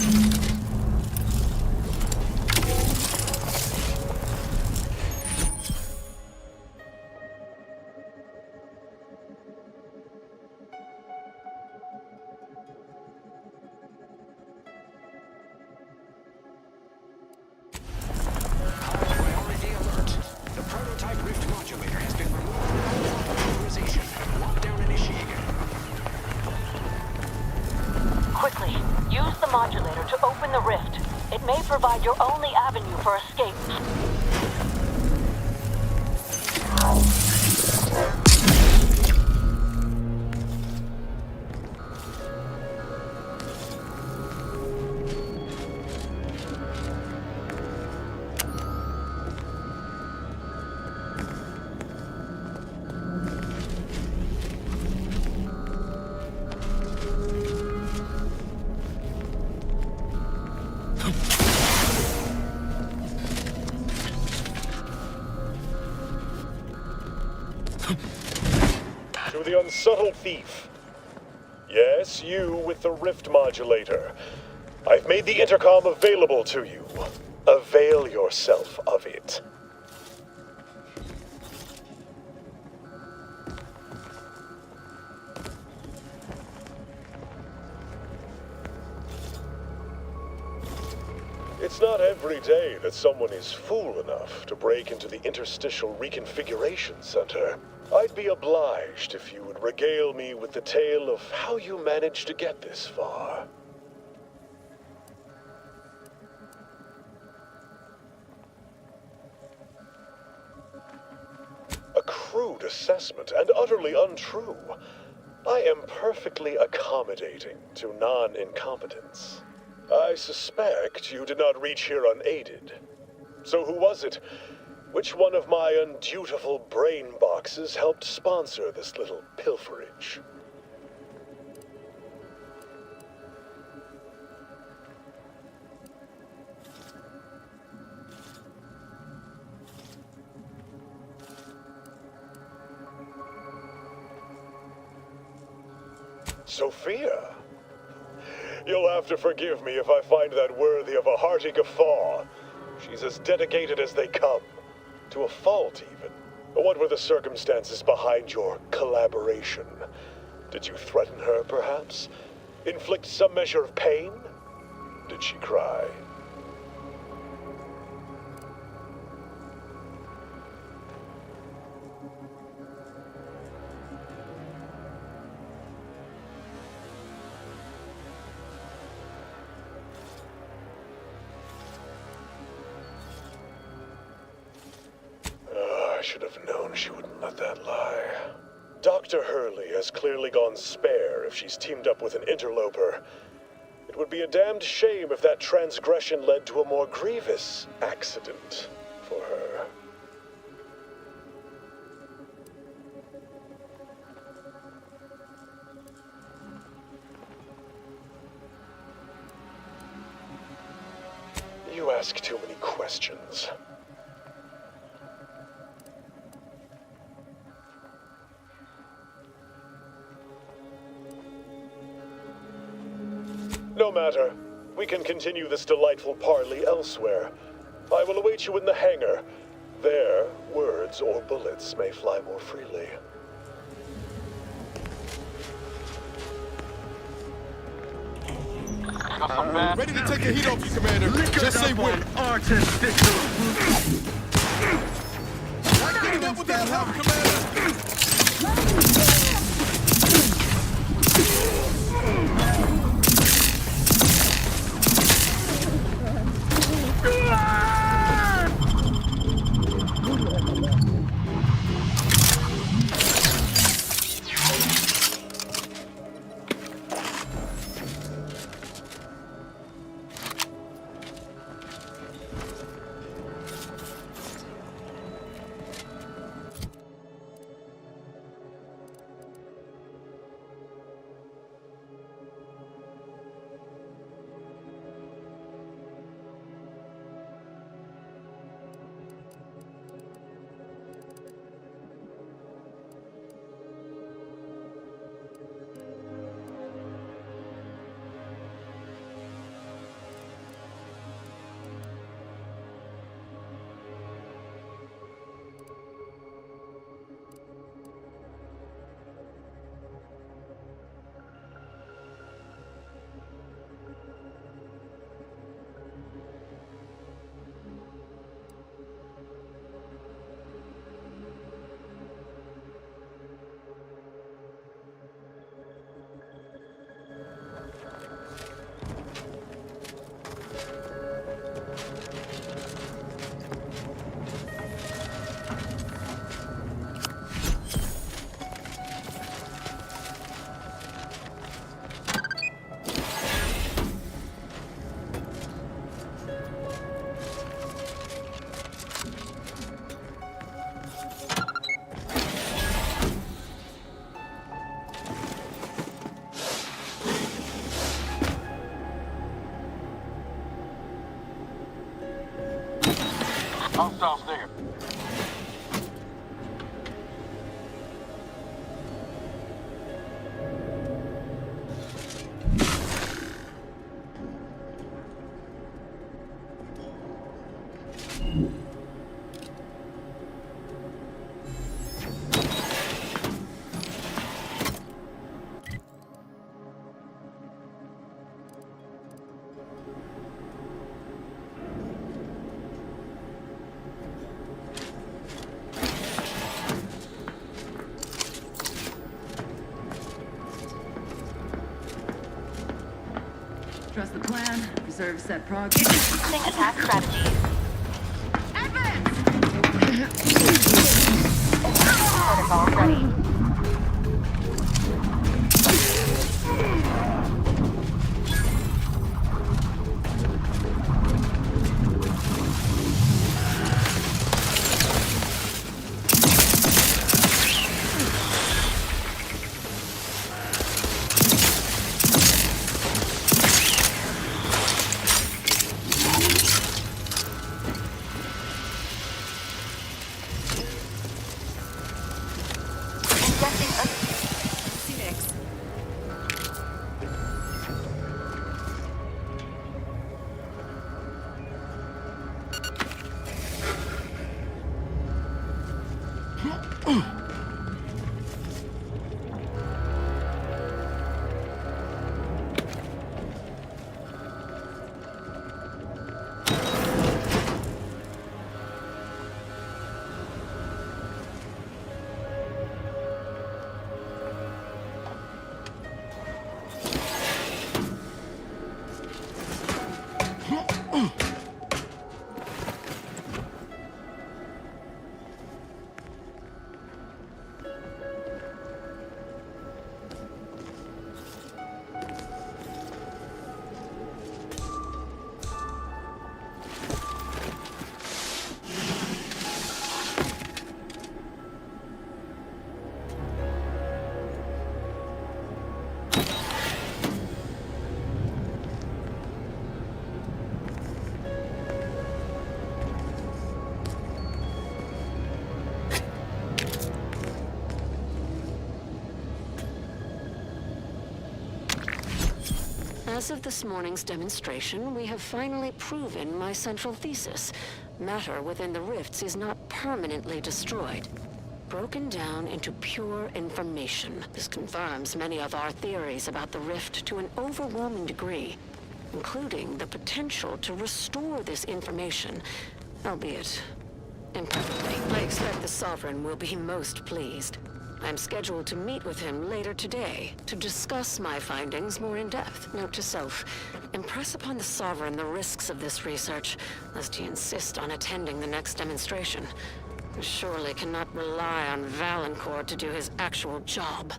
Priority alert. The prototype rift modulator has been removed without authorization. Lockdown initiated. Quickly, use the modulator to open the rift. It may provide your only avenue for escape. To the unsubtle thief. Yes, you with the rift modulator. I've made the intercom available to you. Avail yourself of it. It's not every day that someone is fool enough to break into the Interstitial Reconfiguration Center. I'd be obliged if you would regale me with the tale of how you managed to get this far. A crude assessment and utterly untrue. I am perfectly accommodating to non-incompetence. I suspect you did not reach here unaided. So who was it? Which one of my undutiful brain boxes helped sponsor this little pilferage? Sophia? You'll have to forgive me if I find that worthy of a hearty guffaw. She's as dedicated as they come. To a fault, even. What were the circumstances behind your collaboration? Did you threaten her, perhaps? Inflict some measure of pain? Did she cry? I should have known she wouldn't let that lie. Dr. Hurley has clearly gone spare if she's teamed up with an interloper. It would be a damned shame if that transgression led to a more grievous accident for her. You ask too many questions. No matter. We can continue this delightful parley elsewhere. I will await you in the hangar. There, words or bullets may fly more freely. Ready to take the heat off you, Commander. Just say when. Artificial. Not getting up without help, Commander. Hostiles there. Trust the plan, preserve set progress. Using attack strategies. Protocol ready. As of this morning's demonstration, we have finally proven my central thesis. Matter within the rifts is not permanently destroyed. Broken down into pure information. This confirms many of our theories about the rift to an overwhelming degree, including the potential to restore this information, albeit imperfectly. I expect the Sovereign will be most pleased. I'm scheduled to meet with him later today to discuss my findings more in depth. Note to self, impress upon the Sovereign the risks of this research, lest he insist on attending the next demonstration. I surely cannot rely on Valancourt to do his actual job.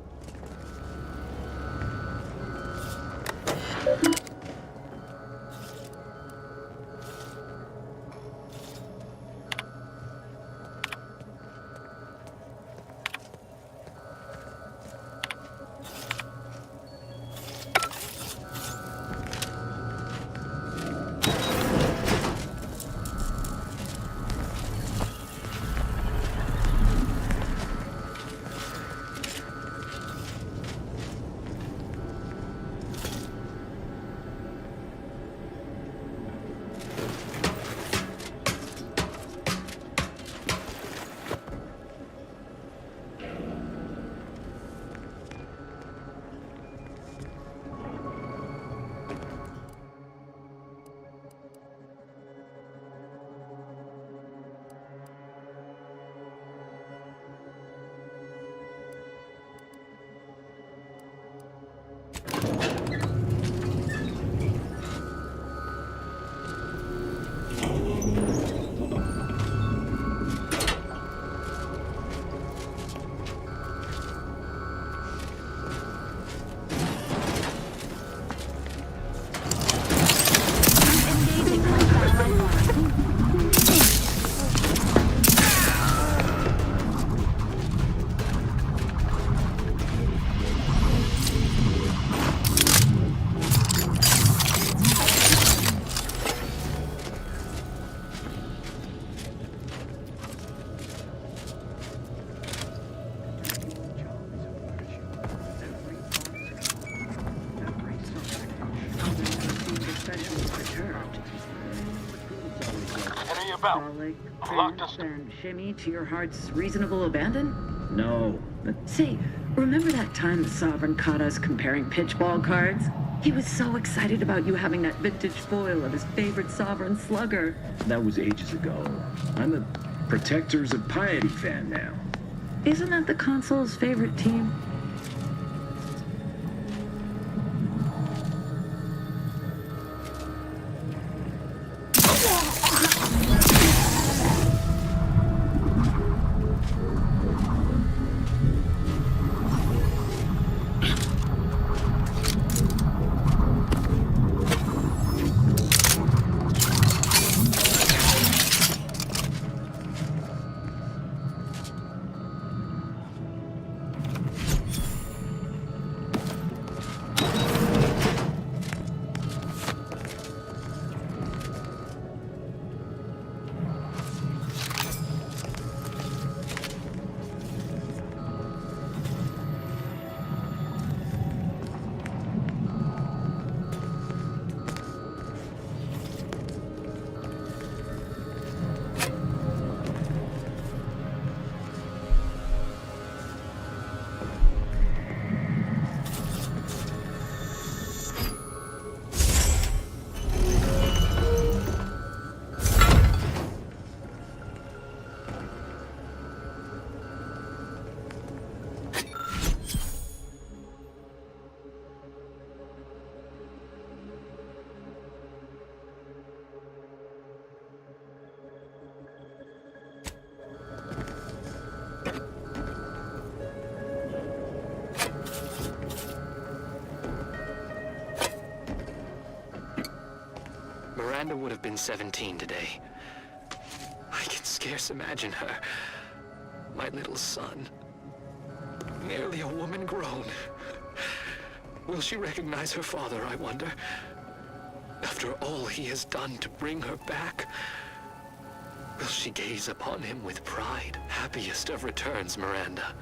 smell. Frolic, Locked dance, us. and shimmy to your heart's reasonable abandon? No. Say, remember that time the Sovereign caught us comparing pitchball cards? He was so excited about you having that vintage foil of his favorite Sovereign slugger. That was ages ago. I'm a Protectors of Piety fan now. Isn't that the console's favorite team? Miranda would have been 17 today. I can scarce imagine her. My little son. Nearly a woman grown. Will she recognize her father, I wonder? After all he has done to bring her back, will she gaze upon him with pride? Happiest of returns, Miranda.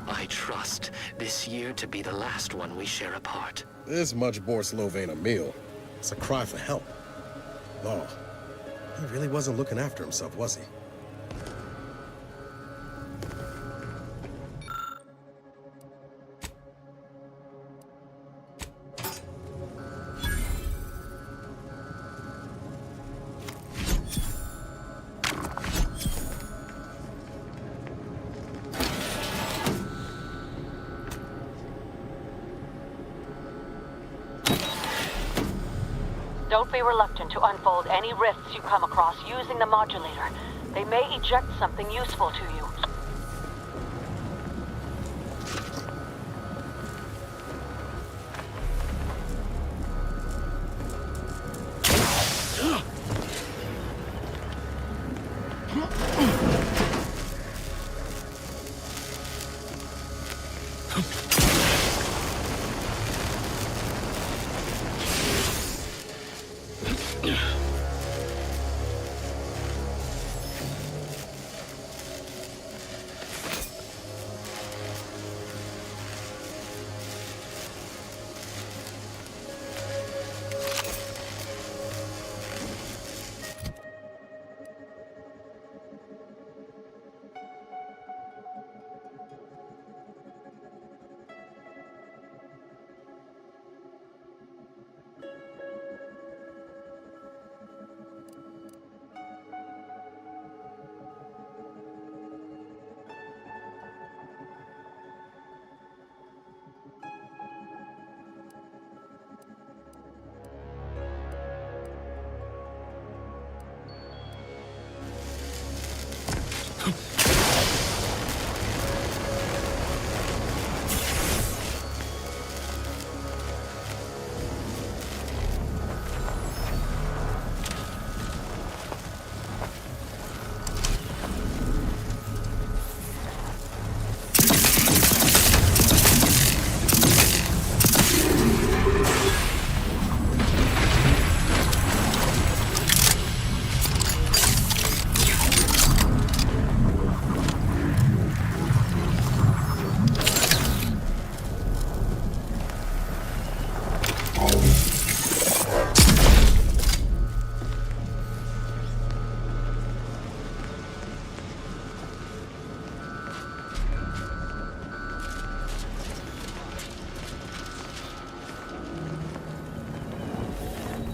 I trust this year to be the last one we share apart. This much Borslov ain't a meal. It's a cry for help. No, he really wasn't looking after himself, was he? Don't be reluctant to unfold any rifts you come across using the modulator. They may eject something useful to you.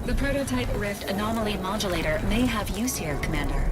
The prototype Rift anomaly modulator may have use here, Commander.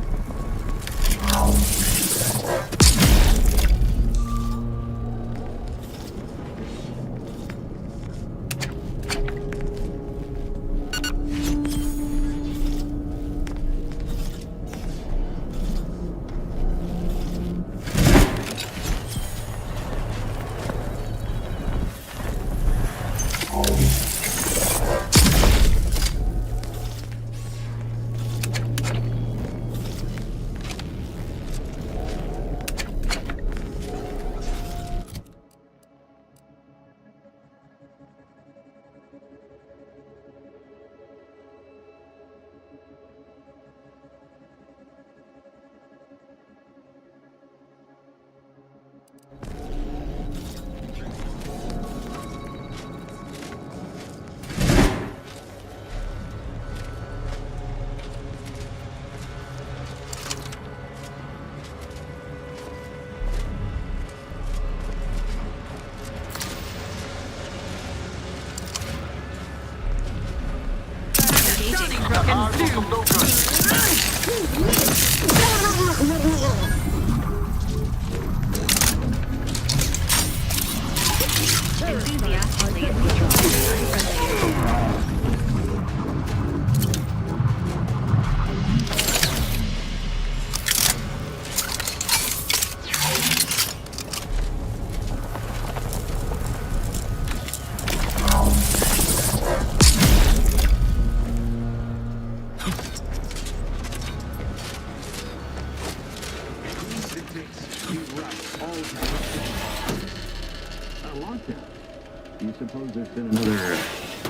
Do you suppose there's been another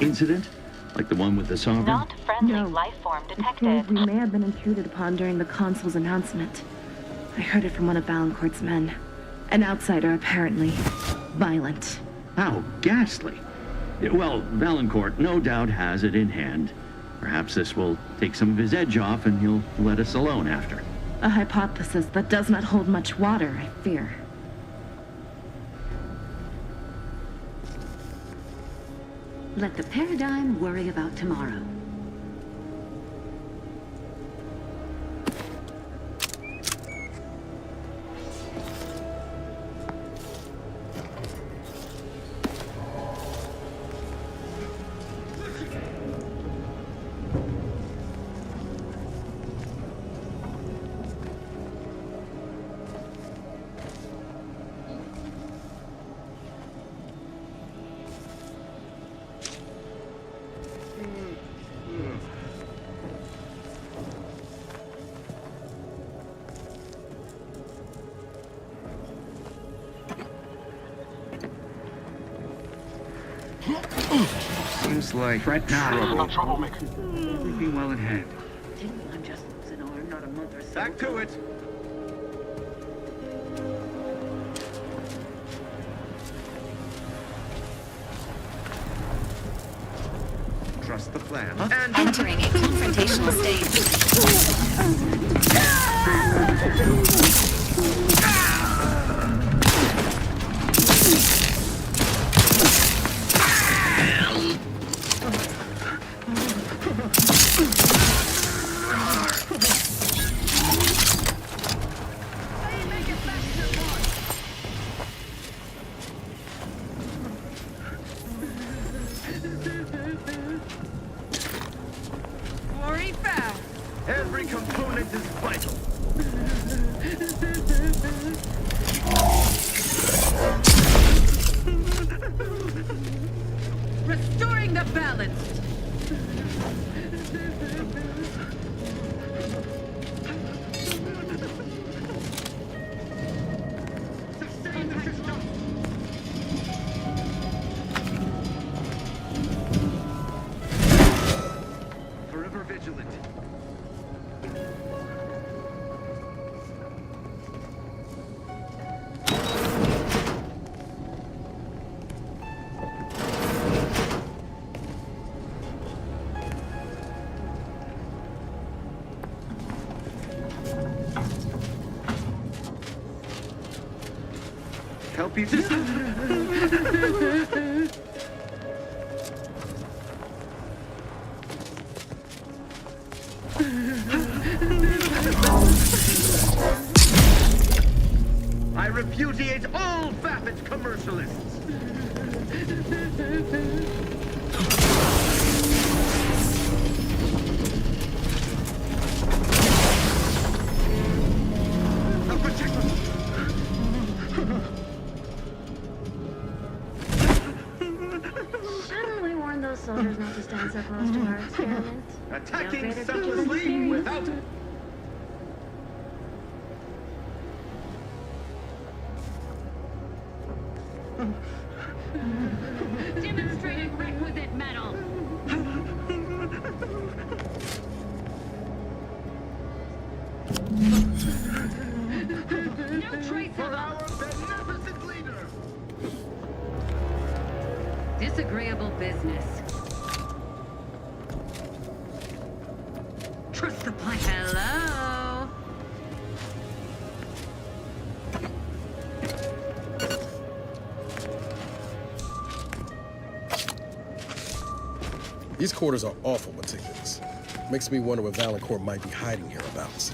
incident? Like the one with the Sovereign? Not friendly No. life form It detected. seems we may have been intruded upon during the Consul's announcement. I heard it from one of Valancourt's men. An outsider, apparently. Violent. How ghastly. Well, Valancourt no doubt has it in hand. Perhaps this will take some of his edge off and he'll let us alone after. A hypothesis that does not hold much water, I fear. Let the paradigm worry about tomorrow. Seems like trouble. Everything well in hand. Didn't I just lose an arm not a month or so Back to it. Trust the plan. And Entering a confrontational state. every component is vital. Restoring the balance. Forever vigilant. Help you to... soldiers not to stand so close to our experiment. Attacking selflessly without... Demonstrating requisite metal. No trace of Our beneficent leader! disagreeable business. Trust the plan. Hello. These quarters are awful meticulous. Makes me wonder what Valancourt might be hiding hereabouts.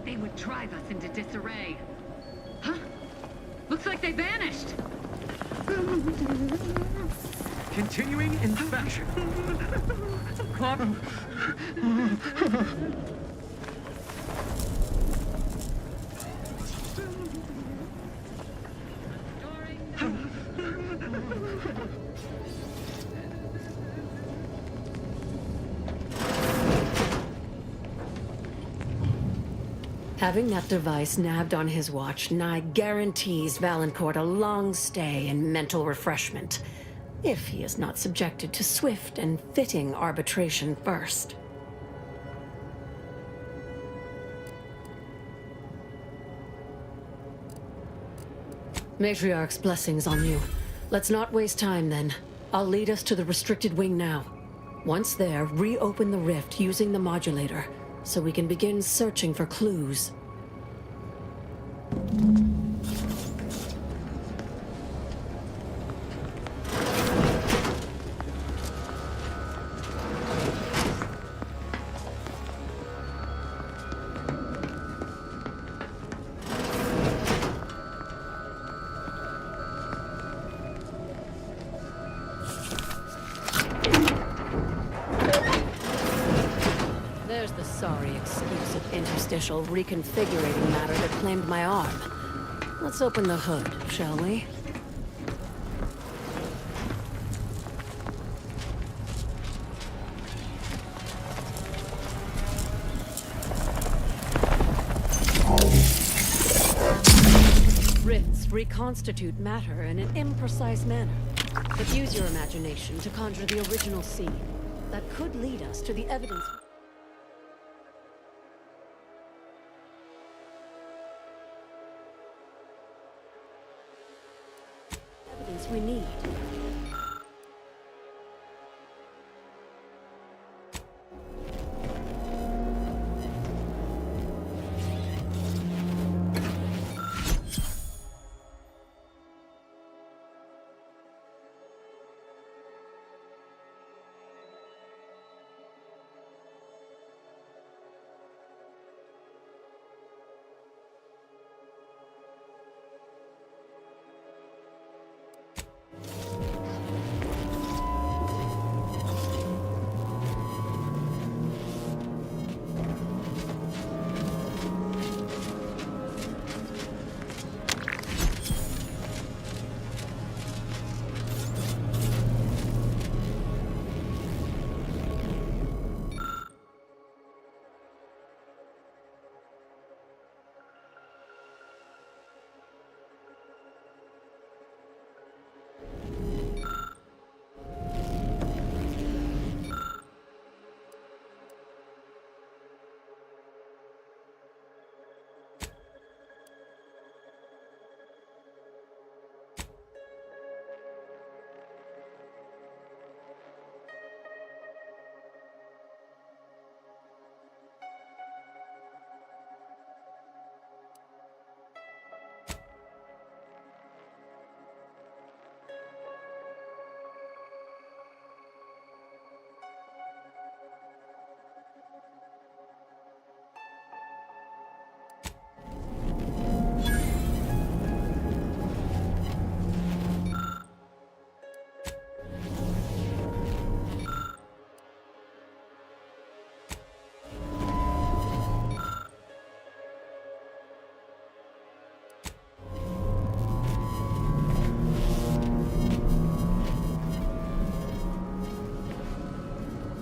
They would drive us into disarray. Huh? Looks like they vanished. Continuing inspection. Having that device nabbed on his watch nigh guarantees Valancourt a long stay and mental refreshment, if he is not subjected to swift and fitting arbitration first. Matriarch's blessings on you. Let's not waste time then. I'll lead us to the restricted wing now. Once there, reopen the rift using the modulator, so we can begin searching for clues. There's the sorry excuse of interstitial reconfigurating matter that claimed my arm. Let's open the hood, shall we? Rifts reconstitute matter in an imprecise manner, but use your imagination to conjure the original scene. That could lead us to the evidence we need.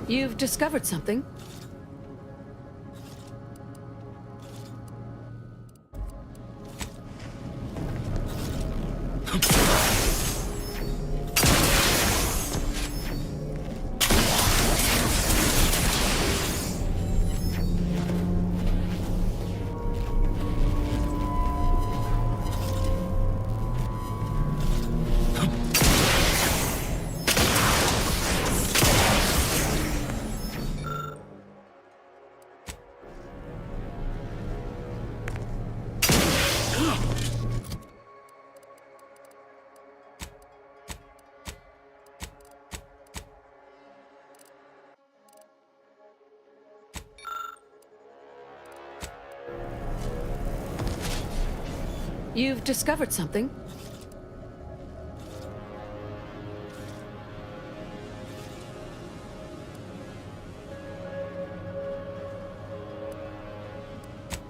You've discovered something? You've discovered something?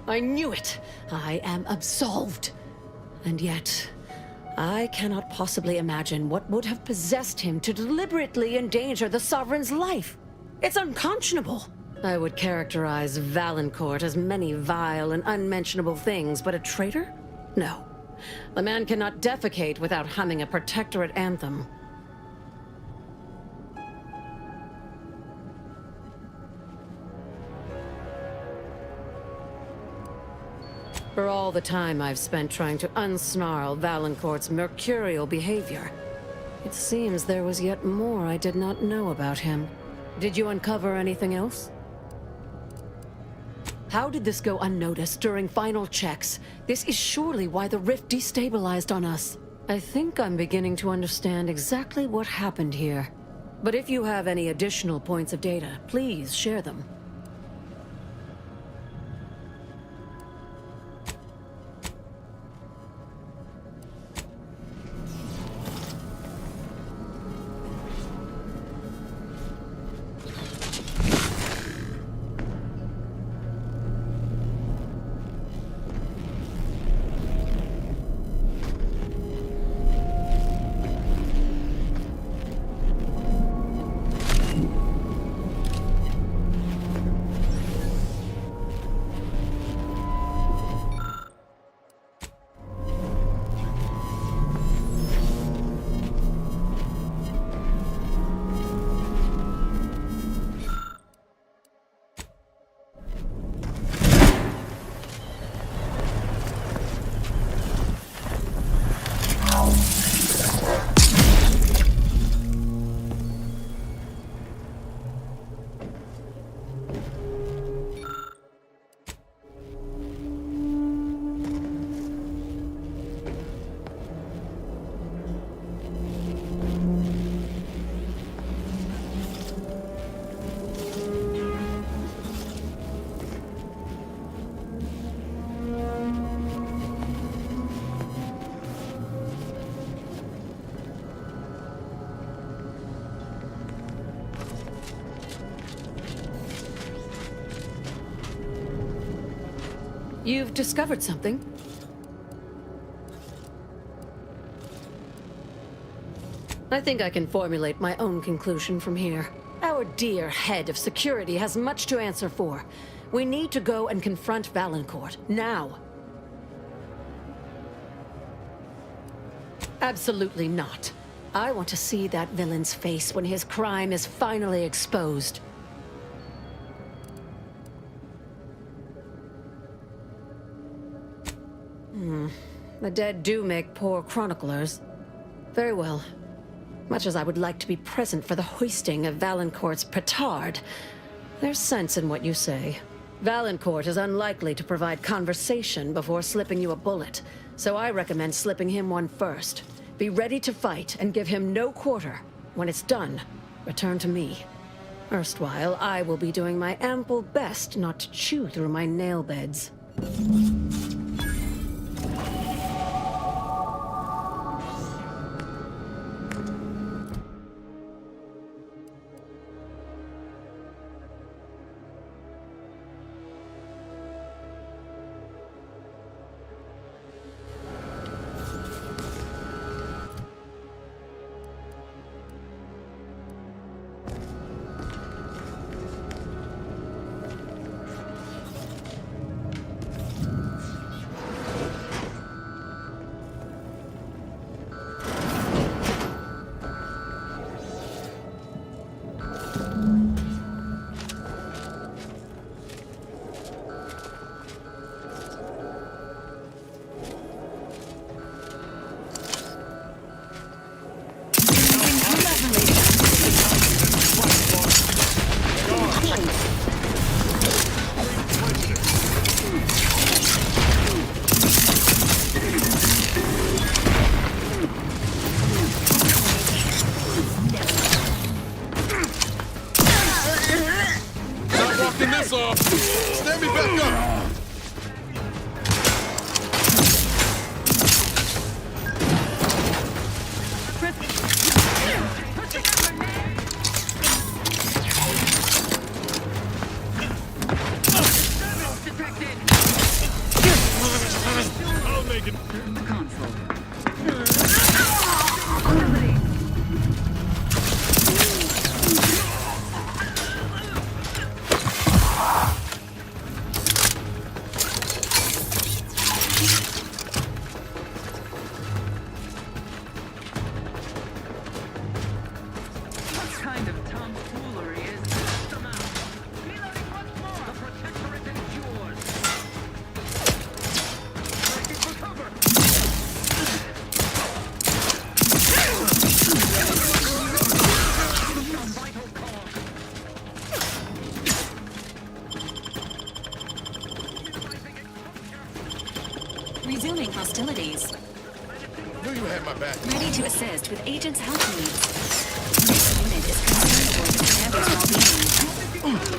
I knew it! I am absolved. And yet, I cannot possibly imagine what would have possessed him to deliberately endanger the Sovereign's life. It's unconscionable. I would characterize Valancourt as many vile and unmentionable things, but a traitor? No. A man cannot defecate without humming a Protectorate anthem. For all the time I've spent trying to unsnarl Valancourt's mercurial behavior, it seems there was yet more I did not know about him. Did you uncover anything else? How did this go unnoticed during final checks? This is surely why the rift destabilized on us. I think I'm beginning to understand exactly what happened here. But if you have any additional points of data, please share them. You've discovered something? I think I can formulate my own conclusion from here. Our dear head of security has much to answer for. We need to go and confront Valancourt, now. Absolutely not. I want to see that villain's face when his crime is finally exposed. The dead do make poor chroniclers. Very well. Much as I would like to be present for the hoisting of Valancourt's petard, there's sense in what you say. Valancourt is unlikely to provide conversation before slipping you a bullet, so I recommend slipping him one first. Be ready to fight and give him no quarter. When it's done, return to me. Erstwhile, I will be doing my ample best not to chew through my nail beds. console. What kind of tomfoolery is this? Come out. Reloading once more. The Protectorate is yours. Breaking for cover. Vital call. Resuming hostilities. Knew you had my back. Ready to assist with agents' health needs. This unit is concerned for the commander's well-being.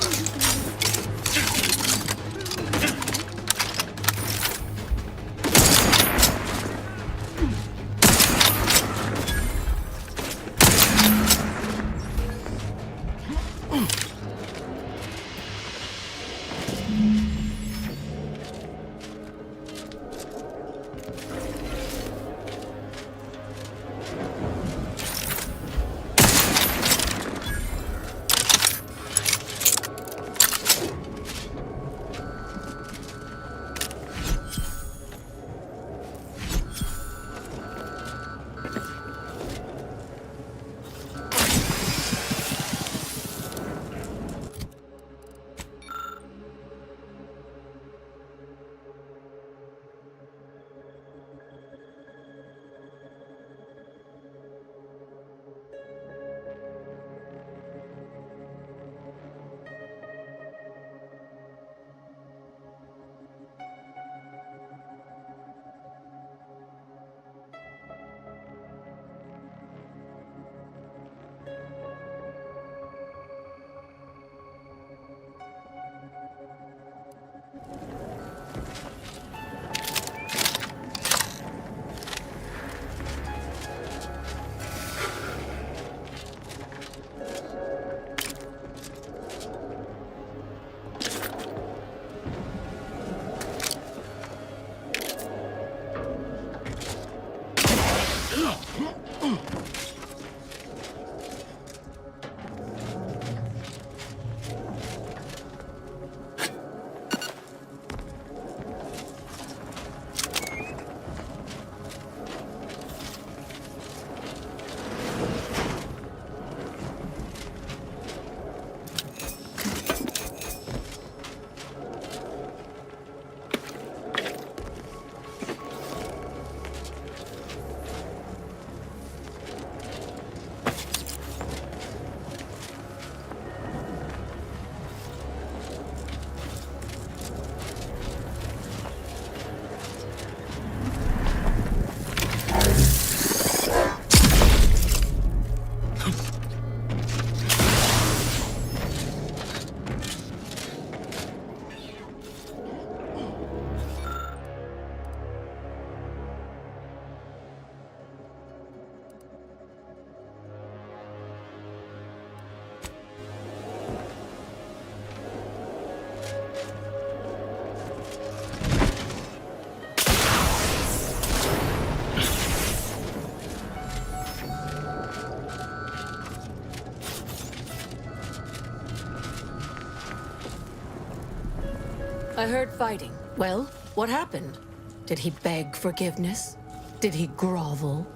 I heard fighting. Well, what happened? Did he beg forgiveness? Did he grovel?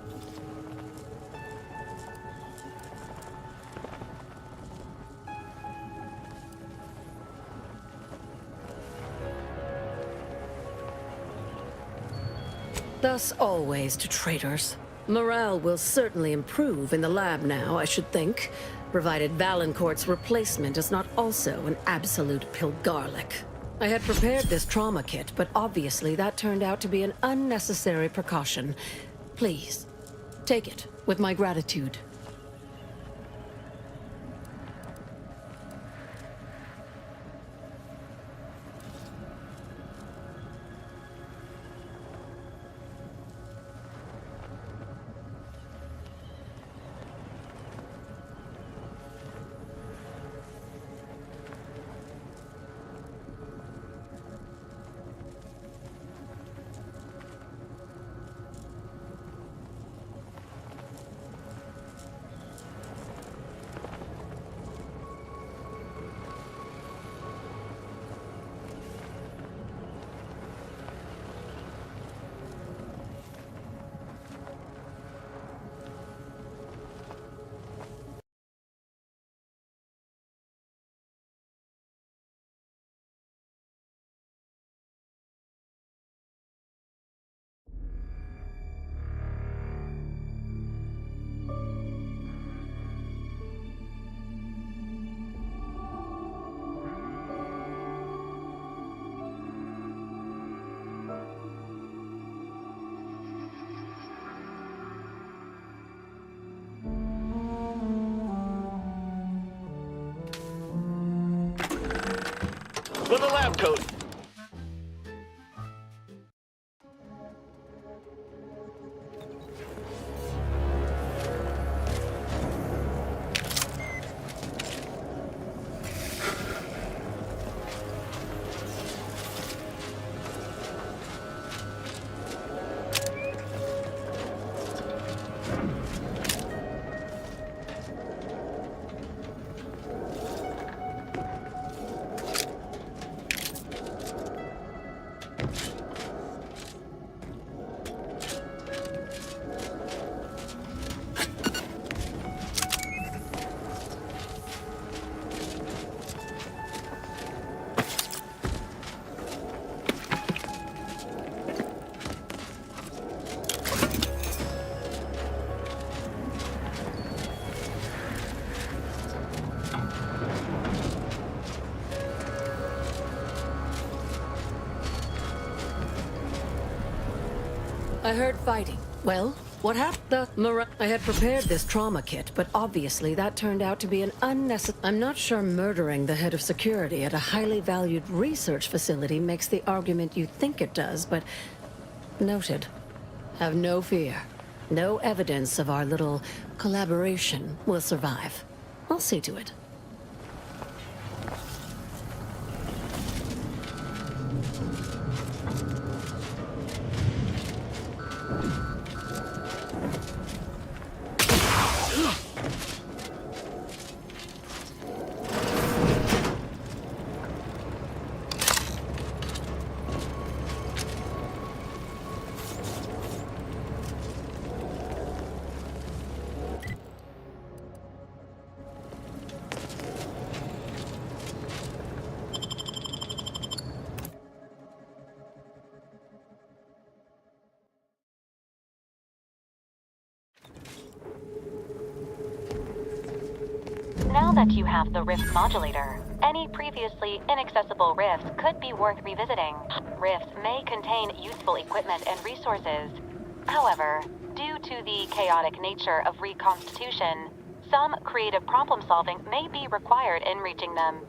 Thus always to traitors. Morale will certainly improve in the lab now, I should think, provided Valancourt's replacement is not also an absolute Pilgarlic. I had prepared this trauma kit, but obviously that turned out to be an unnecessary precaution. Please, take it with my gratitude. for the lab coat. I heard fighting. Well, what happened? I had prepared this trauma kit, but obviously that turned out to be an unnecessary. I'm not sure murdering the head of security at a highly valued research facility makes the argument you think it does, but noted. Have no fear. No evidence of our little collaboration will survive. I'll see to it. Now that you have the Rift modulator, any previously inaccessible rifts could be worth revisiting. Rifts may contain useful equipment and resources. However, due to the chaotic nature of reconstitution, some creative problem solving may be required in reaching them.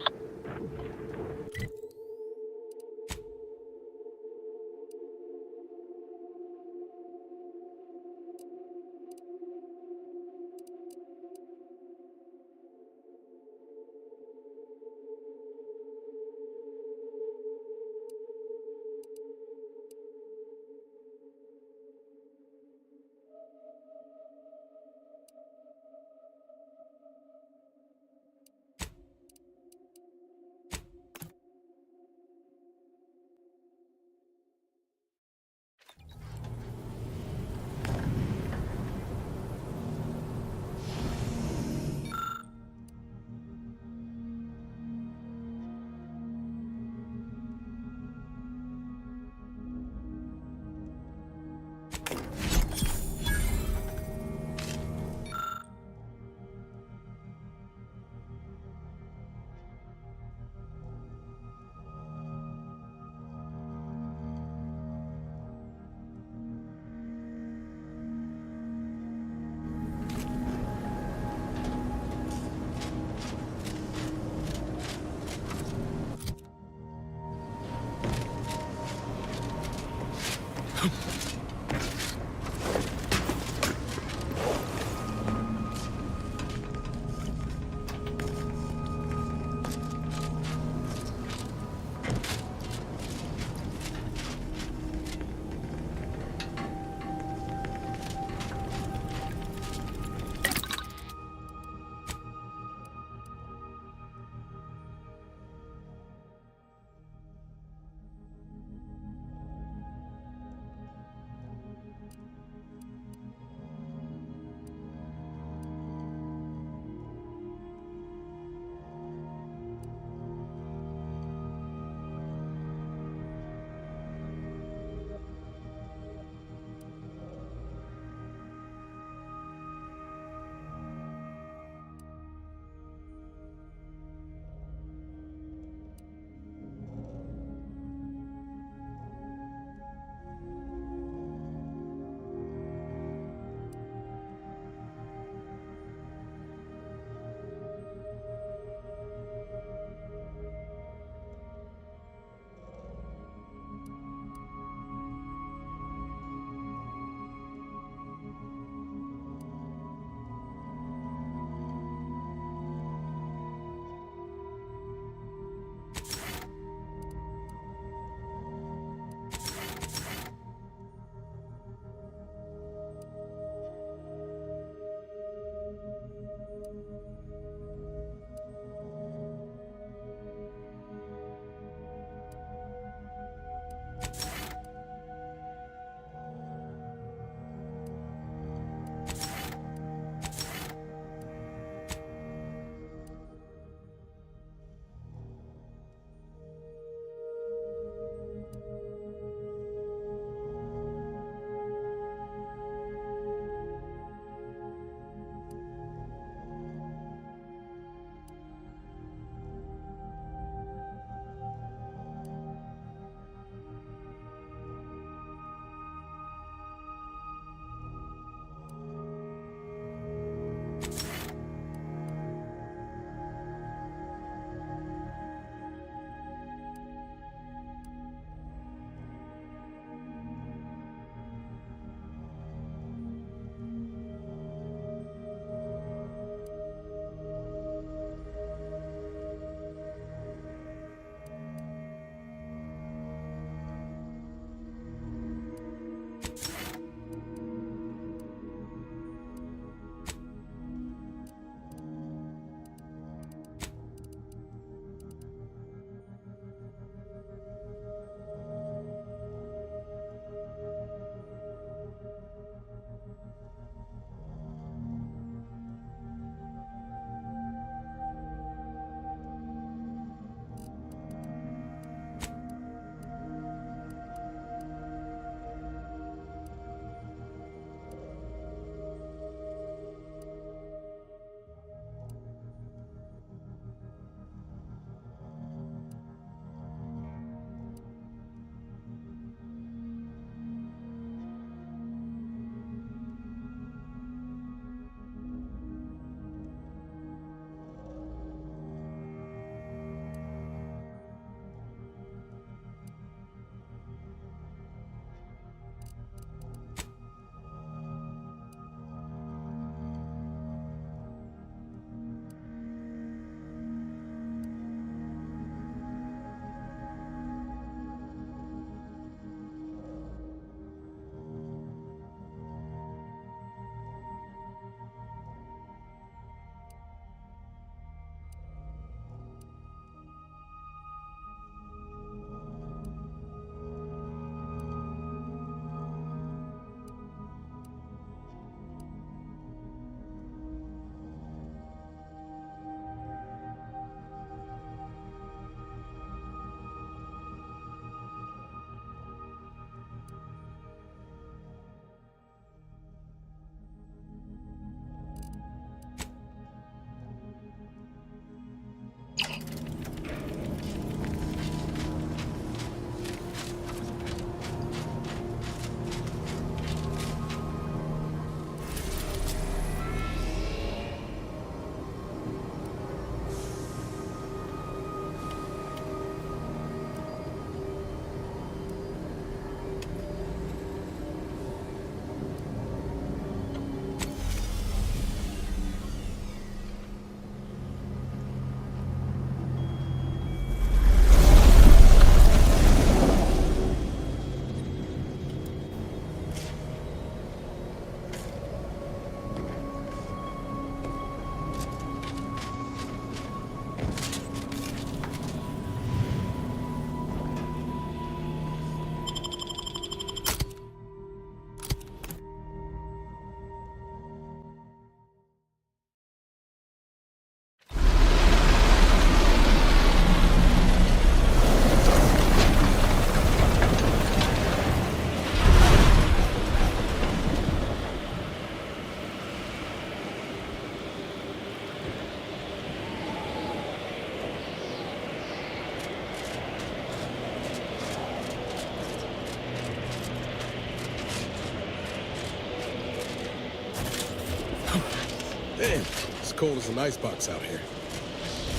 Damn, it's cold as an icebox out here.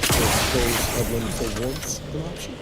I suppose huddling for warmth's an option?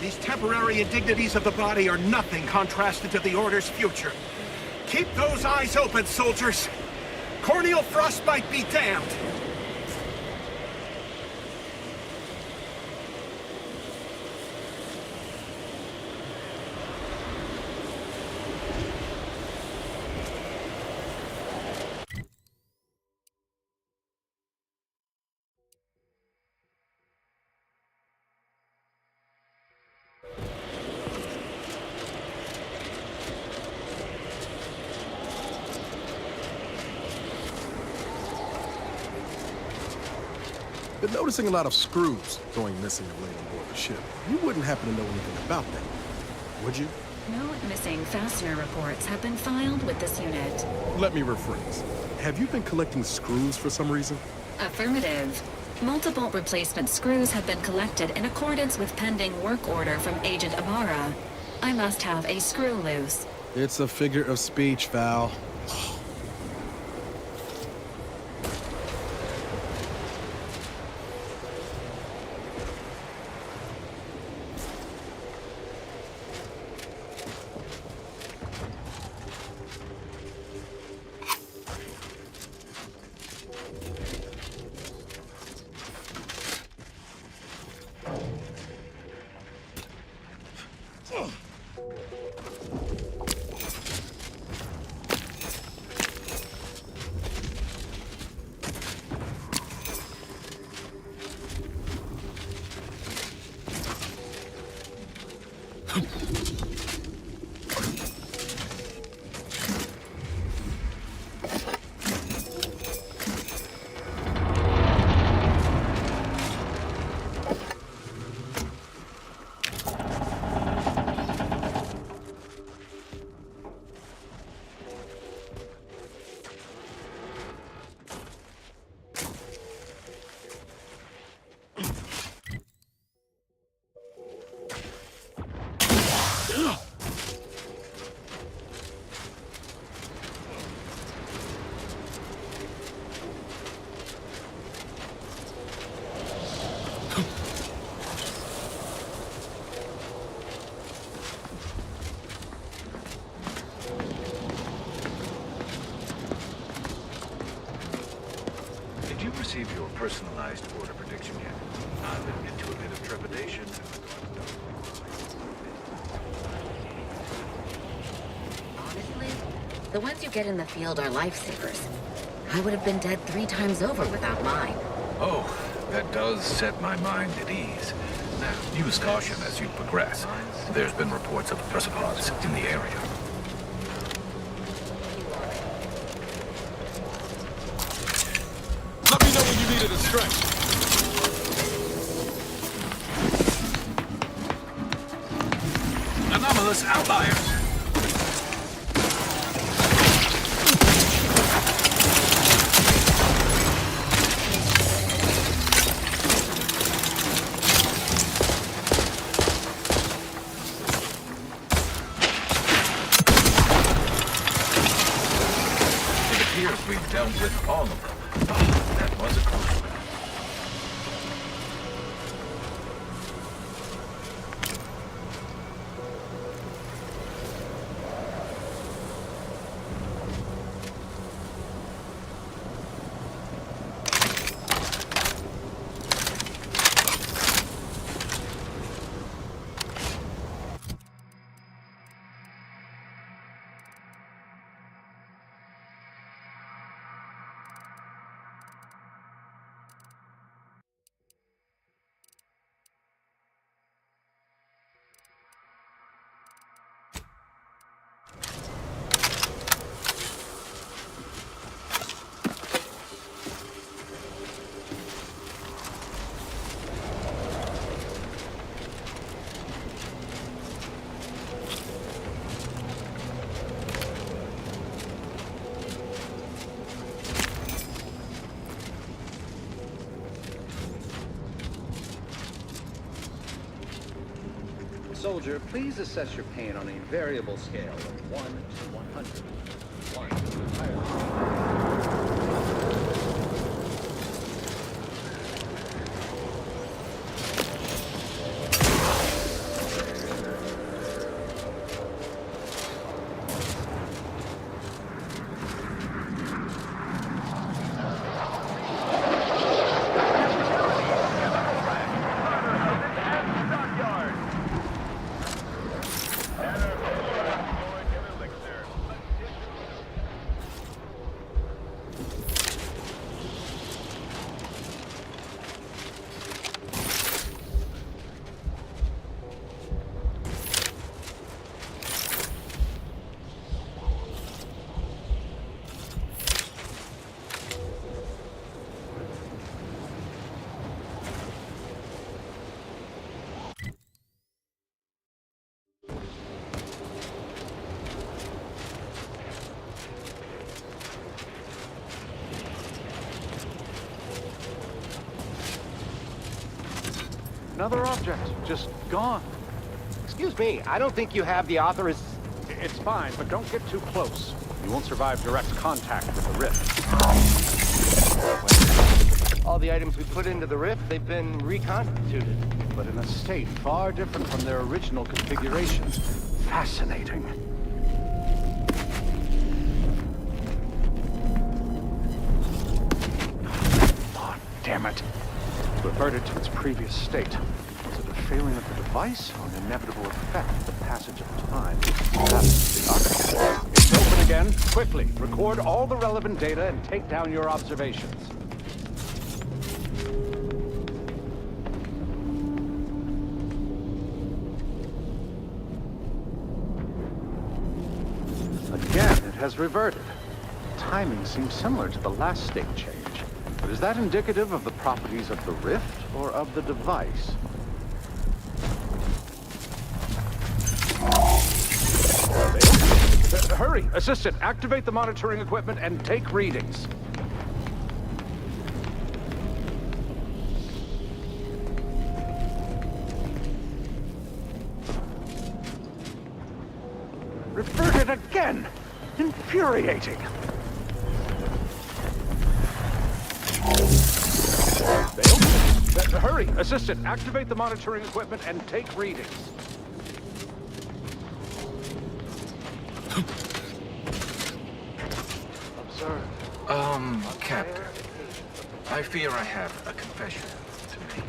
These temporary indignities of the body are nothing contrasted to the Order's future. Keep those eyes open, soldiers! Corneal frostbite be damned! Been noticing a lot of screws going missing or laying on board the ship. You wouldn't happen to know anything about that, would you? No missing fastener reports have been filed with this unit. Let me rephrase. Have you been collecting screws for some reason? Affirmative. Multiple replacement screws have been collected in accordance with pending work order from Agent Amara. I must have a screw loose. It's a figure of speech, Val. personalized order prediction yet. I'm into a bit of trepidation. Honestly, the ones you get in the field are lifesavers. I would have been dead 3 times over without mine. Oh, that does set my mind at ease. Now, use caution as you progress. There's been reports of theropods in the area. Let me know when you needed a stretch. Anomalous outliers. We've dealt with all of them. Oh, that was a close one. Soldier, please assess your pain on a variable scale of 1 to 100. 1 to entirely. Another object, just gone. Excuse me, I don't think you have the authoriz... It's fine, but don't get too close. You won't survive direct contact with the rift. All the items we put into the rift, they've been reconstituted, but in a state far different from their original configuration. Fascinating. Oh, damn it. Reverted to its previous state. Was it a failing of the device or an inevitable effect of the passage of time? Perhaps the architect. It's open again. Quickly, record all the relevant data and take down your observations. Again, it has reverted. Timing seems similar to the last state change. But is that indicative of the properties of the rift or of the device? Hurry! Assistant, activate the monitoring equipment and take readings. Reverted again! Infuriating! Hurry! Assistant, activate the monitoring equipment and take readings. Captain. I fear I have a confession to make.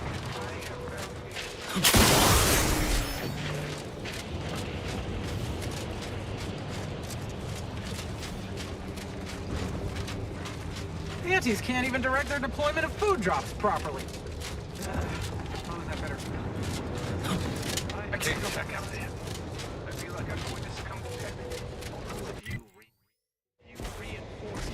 Antis can't even direct their deployment of food drops properly. I can't go back out there. I feel like I'm going to succumb to panic. You reinforce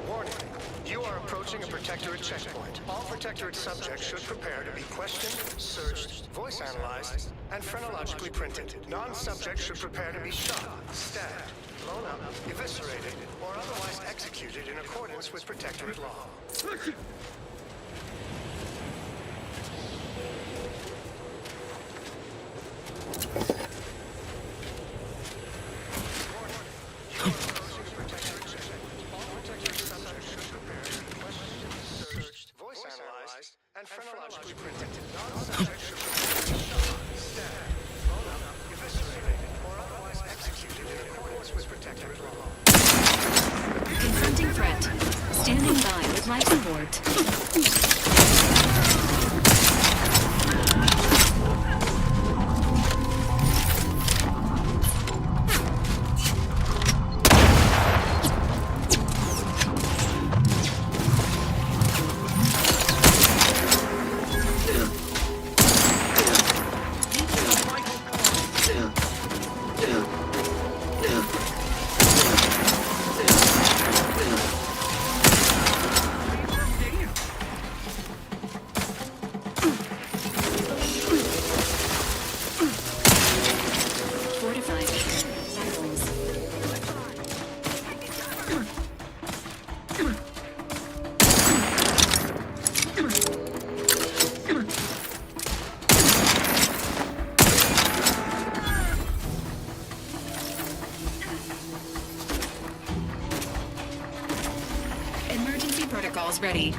Warning. You are approaching a Protectorate checkpoint. All Protectorate subjects should prepare to be questioned, searched, voice analyzed, and phrenologically printed. Non-subjects should prepare to be shot, stabbed, blown up, eviscerated, or otherwise executed in accordance with Protectorate law. And phrenologically printed. Non-subjects should be shot, stabbed, blown up, eviscerated, or otherwise executed in accordance with Protectorate law. Confronting threat. Standing by with life support. Emergency protocols ready.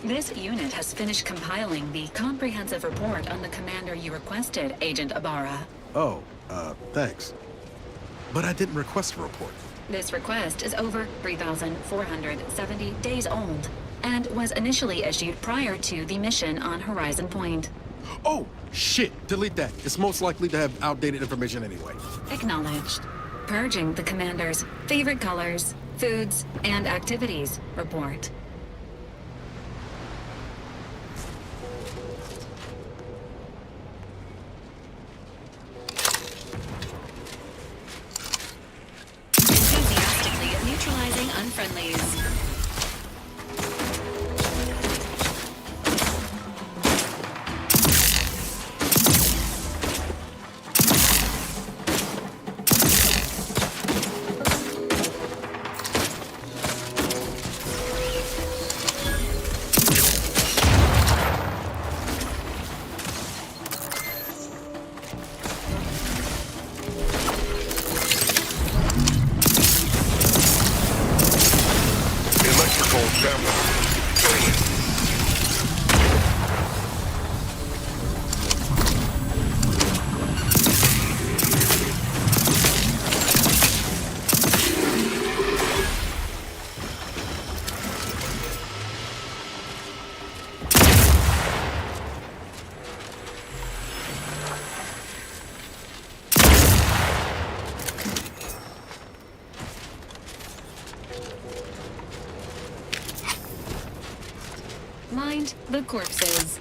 This unit has finished compiling the comprehensive report on the commander you requested, Agent Ibarra. Oh, thanks. But I didn't request a report. This request is over 3,470 days old and was initially issued prior to the mission on Horizon Point. Oh, shit! Delete that. It's most likely to have outdated information anyway. Acknowledged. Purging the commander's favorite colors, foods, and activities report. Enthusiastically neutralizing unfriendlies. Mind the corpses.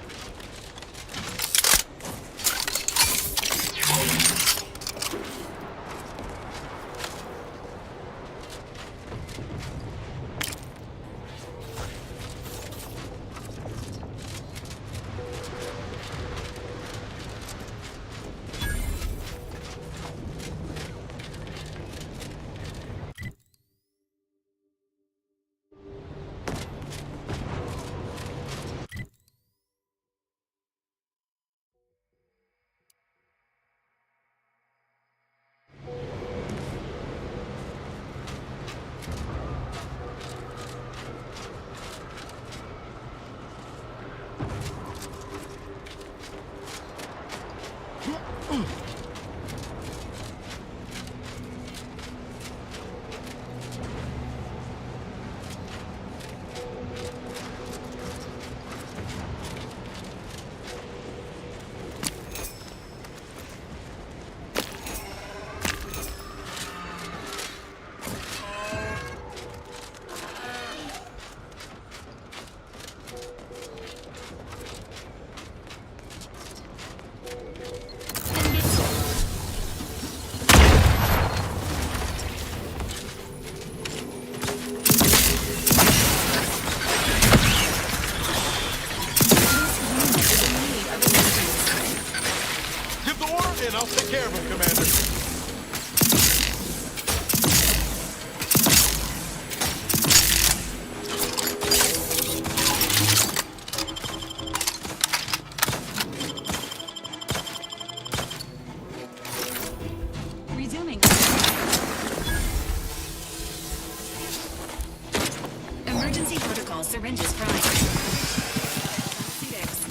I'll take care of him, Commander. Resuming. Emergency protocol surrender. syringes fried. Proceedings.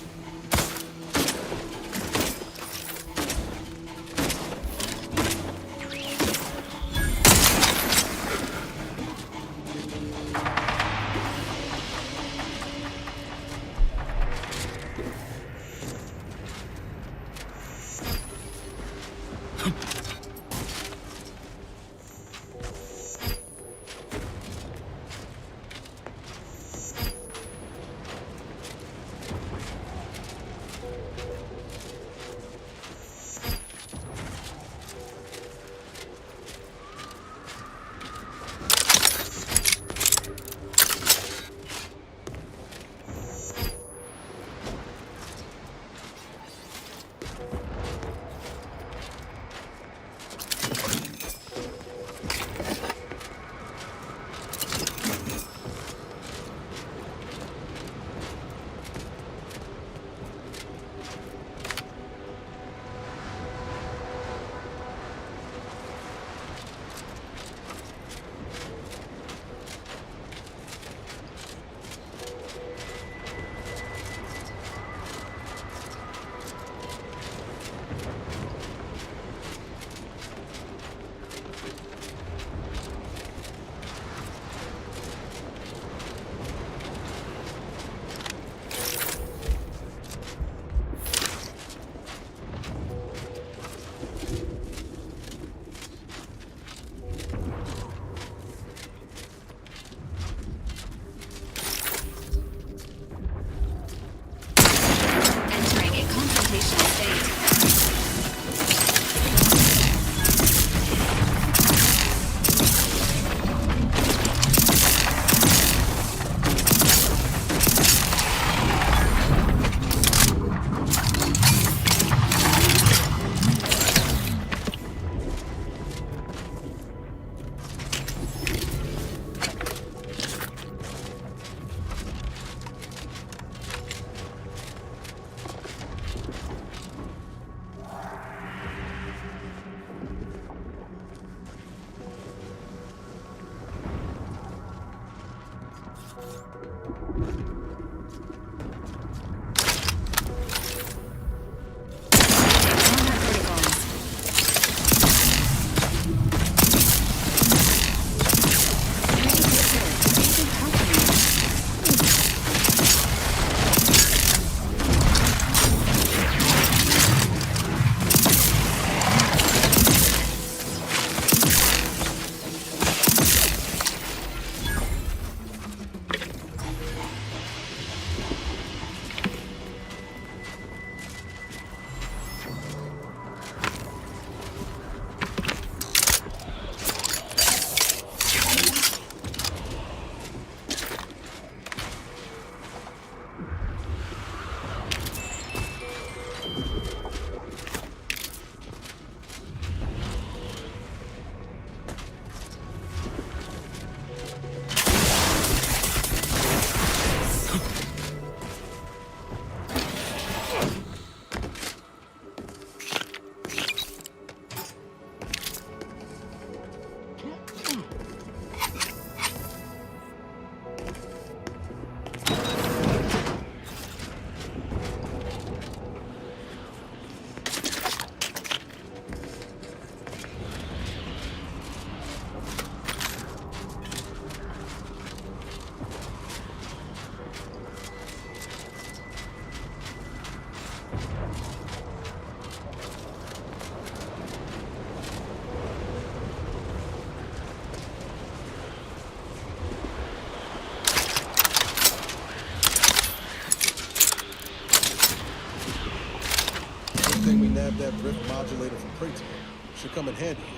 Entering a confrontational state. Thing we nabbed that rift modulator from Praetor. Should come in handy here.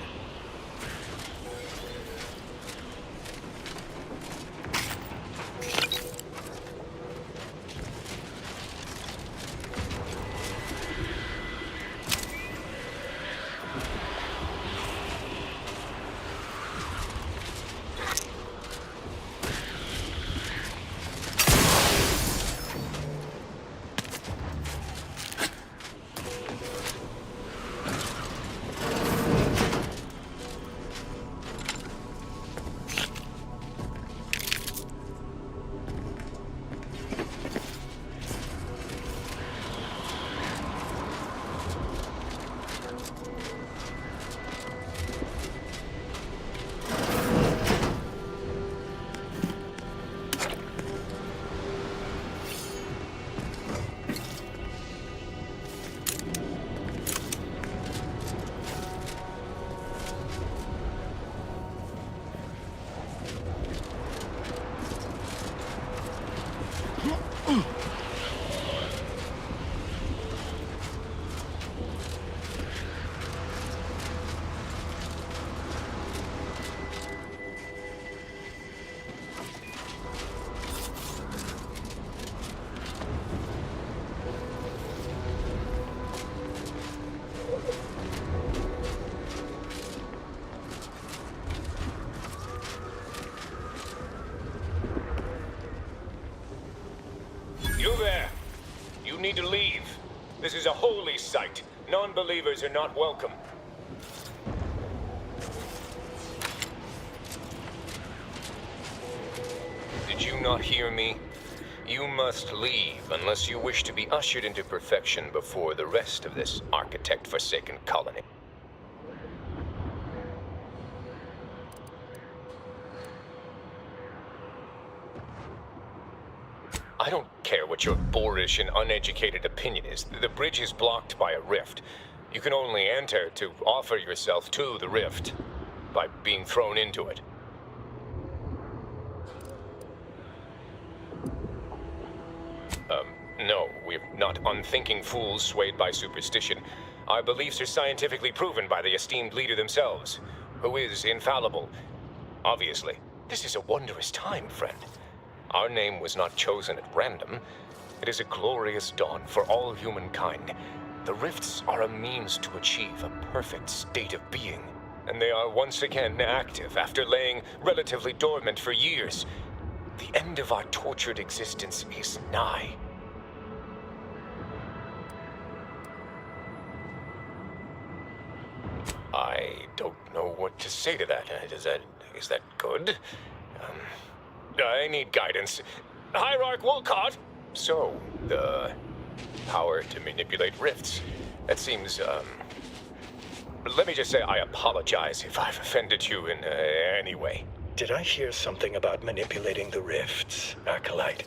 You there! You need to leave. This is a holy site. Non-believers are not welcome. Did you not hear me? You must leave unless you wish to be ushered into perfection before the rest of this architect-forsaken colony. I don't care what your boorish and uneducated opinion is. The bridge is blocked by a rift. You can only enter to offer yourself to the rift by being thrown into it. No, we're not unthinking fools swayed by superstition. Our beliefs are scientifically proven by the esteemed leader themselves, who is infallible. Obviously, this is a wondrous time, friend. Our name was not chosen at random. It is a glorious dawn for all humankind. The rifts are a means to achieve a perfect state of being, and they are once again active after laying relatively dormant for years. The end of our tortured existence is nigh. I don't know what to say to that. Is that good? I need guidance. Hierarch Wolcott! So, the power to manipulate rifts. That seems, let me just say I apologize if I've offended you in any way. Did I hear something about manipulating the rifts, Acolyte?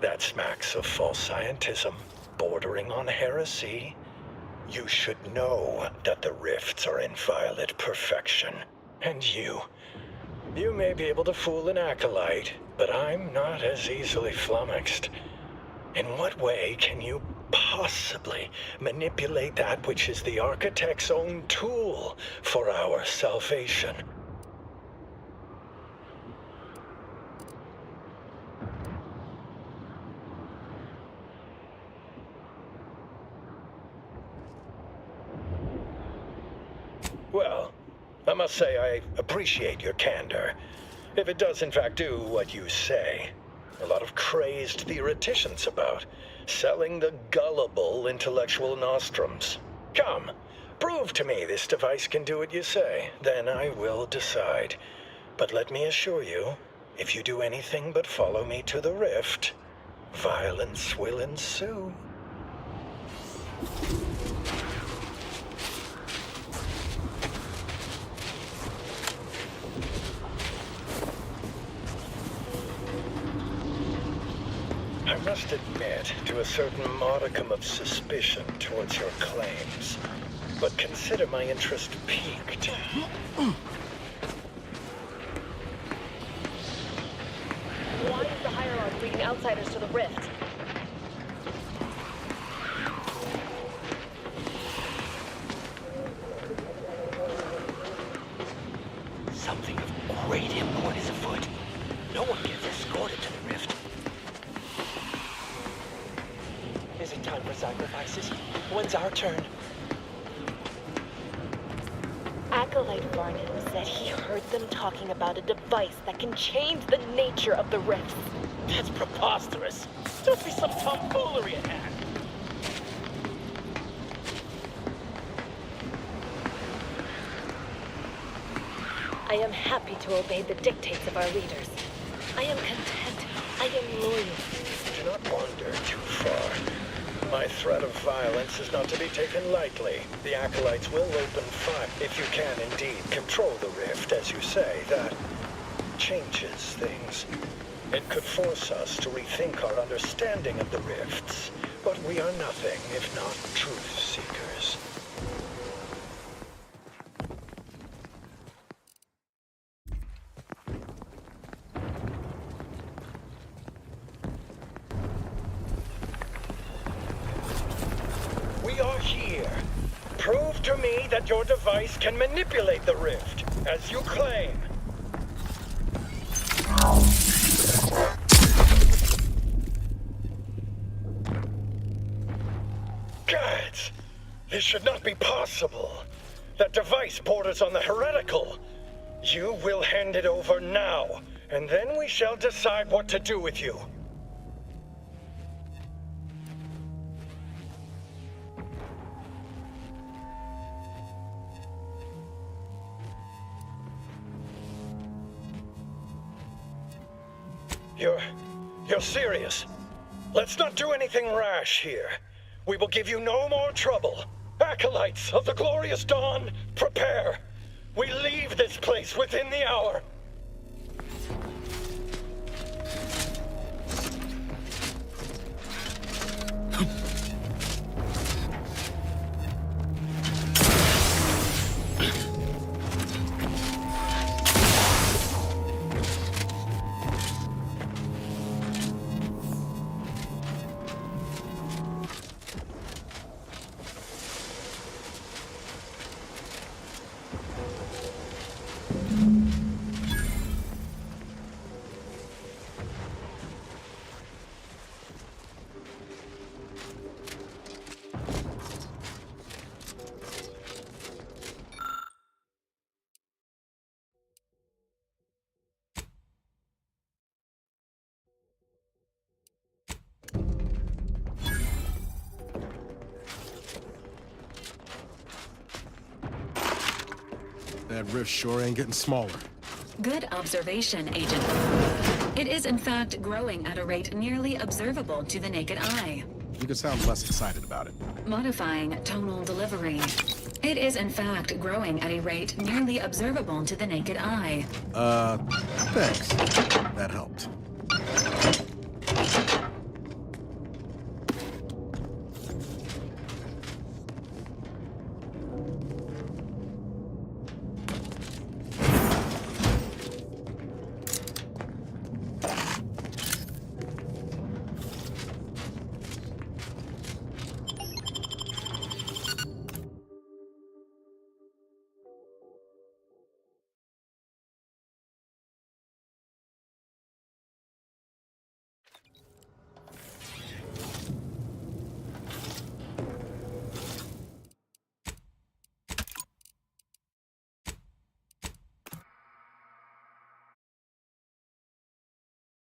That smacks of false scientism, bordering on heresy. You should know that the rifts are inviolate perfection. And you may be able to fool an Acolyte, but I'm not as easily flummoxed. In what way can you possibly manipulate that which is the Architect's own tool for our salvation? Well, I must say I appreciate your candor. If it does in fact do what you say, a lot of crazed theoreticians about, selling the gullible intellectual nostrums. Come, prove to me this device can do what you say, then I will decide. But let me assure you, if you do anything but follow me to the rift, violence will ensue. I must admit to a certain modicum of suspicion towards your claims, but consider my interest piqued. Why is the Hierarch leading outsiders to the rift? Something of great import is afoot. No one gets escorted to the rift. Is it time for sacrifices? When's our turn? Acolyte Varnum said he heard them talking about a device that can change the nature of the rifts. That's preposterous. Must be some tomfoolery at hand. I am happy to obey the dictates of our leaders. I am content. I am loyal. Do not wander too far. My threat of violence is not to be taken lightly. The Acolytes will open fire. If you can indeed control the rift, as you say, that changes things. It could force us to rethink our understanding of the rifts, but we are nothing if not truth seekers. we are here. Prove to me that your device can manipulate the rift, as you claim. Gods, this should not be possible. That device borders on the heretical. You will hand it over now, and then we shall decide what to do with you. You're serious? Let's not do anything rash here. We will give you no more trouble. Acolytes of the glorious dawn, prepare. We leave this place within the hour. That rift sure ain't getting smaller. Good observation, Agent. It is in fact growing at a rate nearly observable to the naked eye. You could sound less excited about it. Modifying tonal delivery. It is in fact growing at a rate nearly observable to the naked eye. Thanks. That helped.